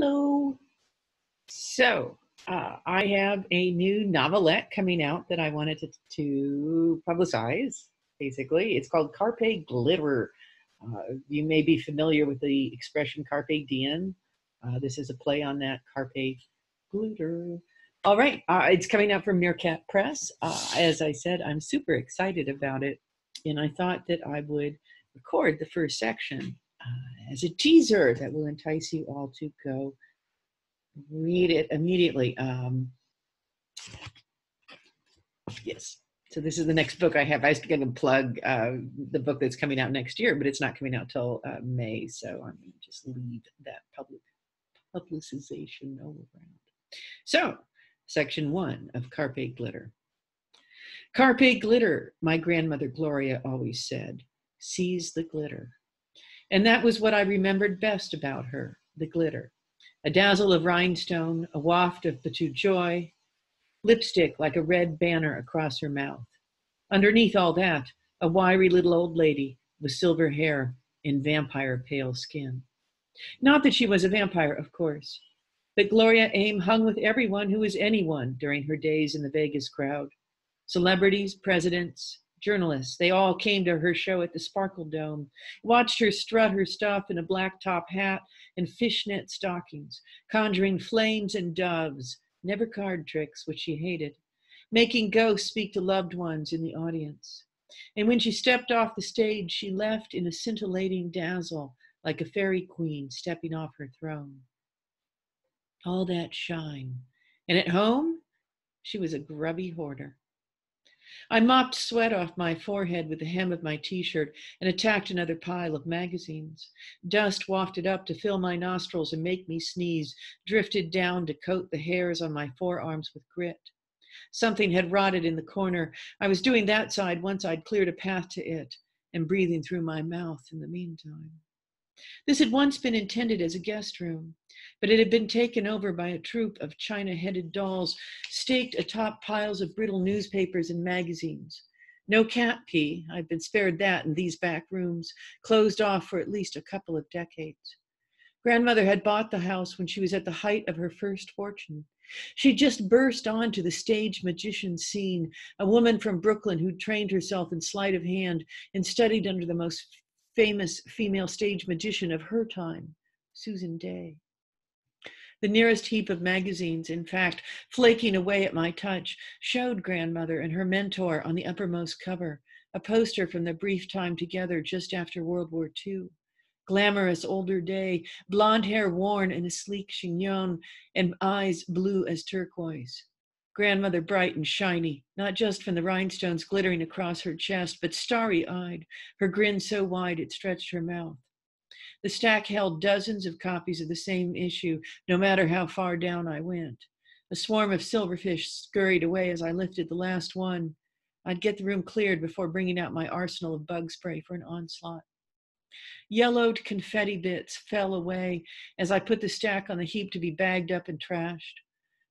Hello. So, I have a new novelette coming out that I wanted to publicize, basically. It's called Carpe Glitter. You may be familiar with the expression Carpe Diem. This is a play on that Carpe Glitter. All right, it's coming out from Meerkat Press. As I said, I'm super excited about it, and I thought that I would record the first section as a teaser that will entice you all to go read it immediately. Yes. So this is the next book I have. I was going to plug the book that's coming out next year, but it's not coming out till May. So I'm going to just leave that publicization all around. So, section 1 of Carpe Glitter. Carpe Glitter, my grandmother Gloria always said, seize the glitter. And that was what I remembered best about her, the glitter. A dazzle of rhinestone, a waft of petit joy, lipstick like a red banner across her mouth. Underneath all that, a wiry little old lady with silver hair and vampire pale skin. Not that she was a vampire, of course, but Gloria Aim hung with everyone who was anyone during her days in the Vegas crowd. Celebrities, presidents, journalists, they all came to her show at the Sparkle Dome, watched her strut her stuff in a black top hat and fishnet stockings, conjuring flames and doves, never card tricks, which she hated, making ghosts speak to loved ones in the audience. And when she stepped off the stage, she left in a scintillating dazzle, like a fairy queen stepping off her throne. All that shine. And at home, she was a grubby hoarder. I mopped sweat off my forehead with the hem of my t-shirt and attacked another pile of magazines. Dust wafted up to fill my nostrils and make me sneeze, drifted down to coat the hairs on my forearms with grit. Something had rotted in the corner. I was doing that side once I'd cleared a path to it and breathing through my mouth in the meantime. This had once been intended as a guest room, but it had been taken over by a troupe of china-headed dolls staked atop piles of brittle newspapers and magazines. No cat pee, I've been spared that in these back rooms, closed off for at least a couple of decades. Grandmother had bought the house when she was at the height of her first fortune. She just burst onto the stage magician scene, a woman from Brooklyn who'd trained herself in sleight of hand and studied under the most famous female stage magician of her time, Susan Day. The nearest heap of magazines, in fact, flaking away at my touch, showed grandmother and her mentor on the uppermost cover, a poster from their brief time together just after World War II. Glamorous older Day, blonde hair worn in a sleek chignon and eyes blue as turquoise. Grandmother bright and shiny, not just from the rhinestones glittering across her chest, but starry-eyed, her grin so wide it stretched her mouth. The stack held dozens of copies of the same issue, no matter how far down I went. A swarm of silverfish scurried away as I lifted the last one. I'd get the room cleared before bringing out my arsenal of bug spray for an onslaught. Yellowed confetti bits fell away as I put the stack on the heap to be bagged up and trashed.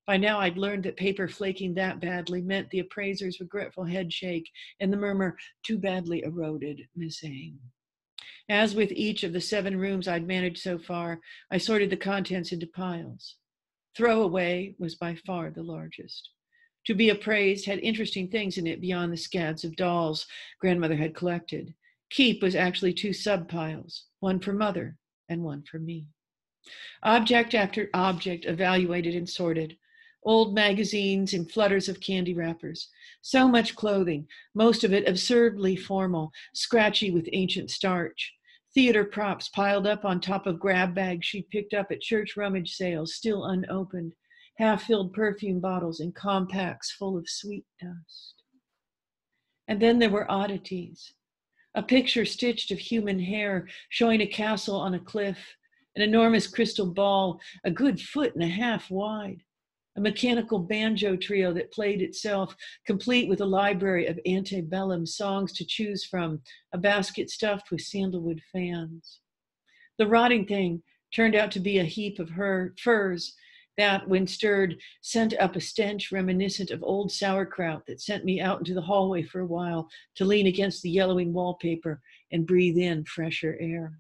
By now I'd learned that paper flaking that badly meant the appraiser's regretful head shake and the murmur, too badly eroded, Miss Aim. As with each of the 7 rooms I'd managed so far, I sorted the contents into piles. Throwaway was by far the largest. To be appraised had interesting things in it beyond the scads of dolls grandmother had collected. Keep was actually 2 sub-piles, one for mother and one for me. Object after object evaluated and sorted. Old magazines and flutters of candy wrappers. So much clothing, most of it absurdly formal, scratchy with ancient starch. Theater props piled up on top of grab bags she'd picked up at church rummage sales, still unopened. Half-filled perfume bottles and compacts full of sweet dust. And then there were oddities. A picture stitched of human hair showing a castle on a cliff, an enormous crystal ball, a good 1.5 feet wide. A mechanical banjo trio that played itself, complete with a library of antebellum songs to choose from, a basket stuffed with sandalwood fans. The rotting thing turned out to be a heap of her furs that, when stirred, sent up a stench reminiscent of old sauerkraut that sent me out into the hallway for a while to lean against the yellowing wallpaper and breathe in fresher air.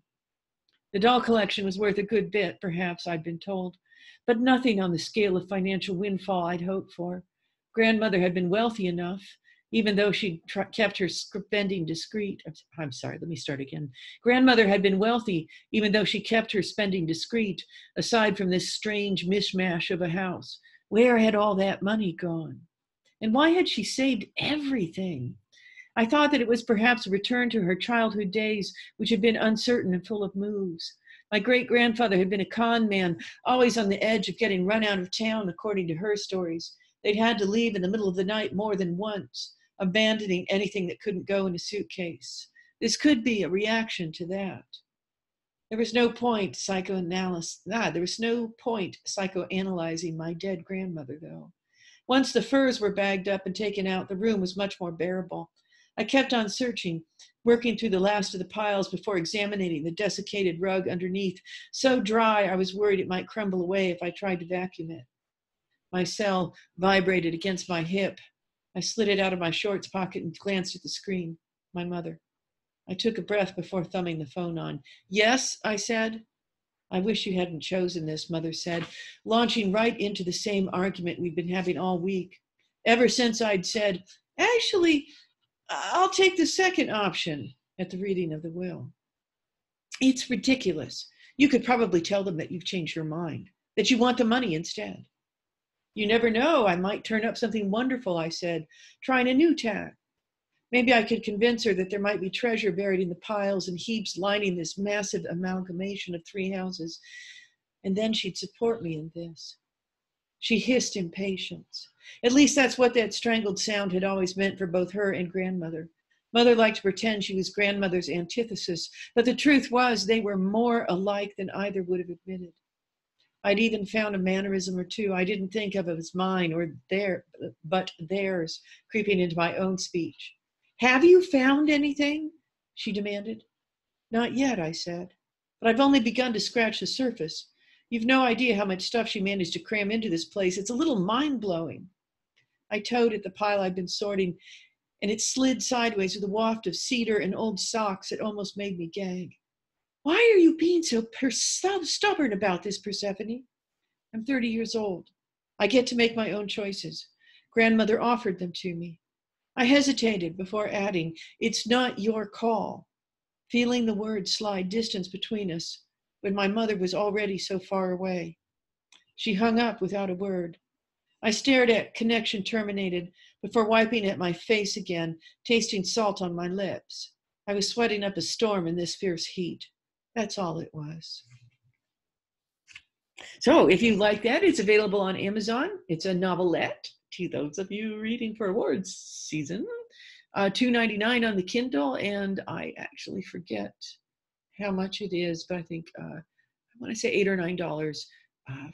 The doll collection was worth a good bit, perhaps, I'd been told, but nothing on the scale of financial windfall I'd hoped for. Grandmother had been wealthy enough, even though she'd kept her spending discreet. I'm sorry, let me start again. Grandmother had been wealthy, even though she kept her spending discreet, aside from this strange mishmash of a house. Where had all that money gone? And why had she saved everything? I thought that it was perhaps a return to her childhood days, which had been uncertain and full of moves. My great-grandfather had been a con man, always on the edge of getting run out of town, according to her stories. They'd had to leave in the middle of the night more than once, abandoning anything that couldn't go in a suitcase. This could be a reaction to that. There was no point psychoanalyzing my dead grandmother, though. Once the furs were bagged up and taken out, the room was much more bearable. I kept on searching, working through the last of the piles before examining the desiccated rug underneath, so dry I was worried it might crumble away if I tried to vacuum it. My cell vibrated against my hip. I slid it out of my shorts pocket and glanced at the screen. My mother. I took a breath before thumbing the phone on. Yes, I said. I wish you hadn't chosen this, Mother said, launching right into the same argument we'd been having all week. Ever since I'd said, actually, I'll take the second option at the reading of the will. It's ridiculous. You could probably tell them that you've changed your mind, that you want the money instead. You never know, I might turn up something wonderful, I said, trying a new tack. Maybe I could convince her that there might be treasure buried in the piles and heaps lining this massive amalgamation of 3 houses, and then she'd support me in this. She hissed impatience. At least that's what that strangled sound had always meant for both her and grandmother. Mother liked to pretend she was grandmother's antithesis, but the truth was they were more alike than either would have admitted. I'd even found a mannerism or two I didn't think of as mine or but theirs, creeping into my own speech. Have you found anything? She demanded. Not yet, I said, but I've only begun to scratch the surface. You've no idea how much stuff she managed to cram into this place. It's a little mind-blowing. I towed at the pile I'd been sorting, and it slid sideways with a waft of cedar and old socks that almost made me gag. Why are you being so stubborn about this, Persephone? I'm 30 years old. I get to make my own choices. Grandmother offered them to me. I hesitated before adding, it's not your call, feeling the words slide distance between us when my mother was already so far away. She hung up without a word. I stared at connection terminated before wiping at my face again, tasting salt on my lips. I was sweating up a storm in this fierce heat. That's all it was. So if you like that, it's available on Amazon. It's a novelette to those of you reading for awards season. $2.99 on the Kindle, and I actually forget how much it is, but I think I want to say $8 or $9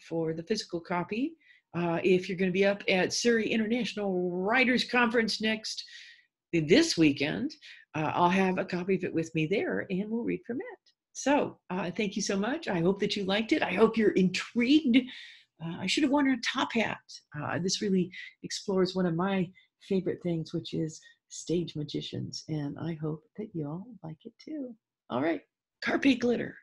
for the physical copy. If you're going to be up at Surrey International Writers Conference this weekend, I'll have a copy of it with me there, and we'll read from it. So thank you so much. I hope that you liked it. I hope you're intrigued. I should have worn a top hat. This really explores one of my favorite things, which is stage magicians. And I hope that y'all like it too. All right. Carpe Glitter.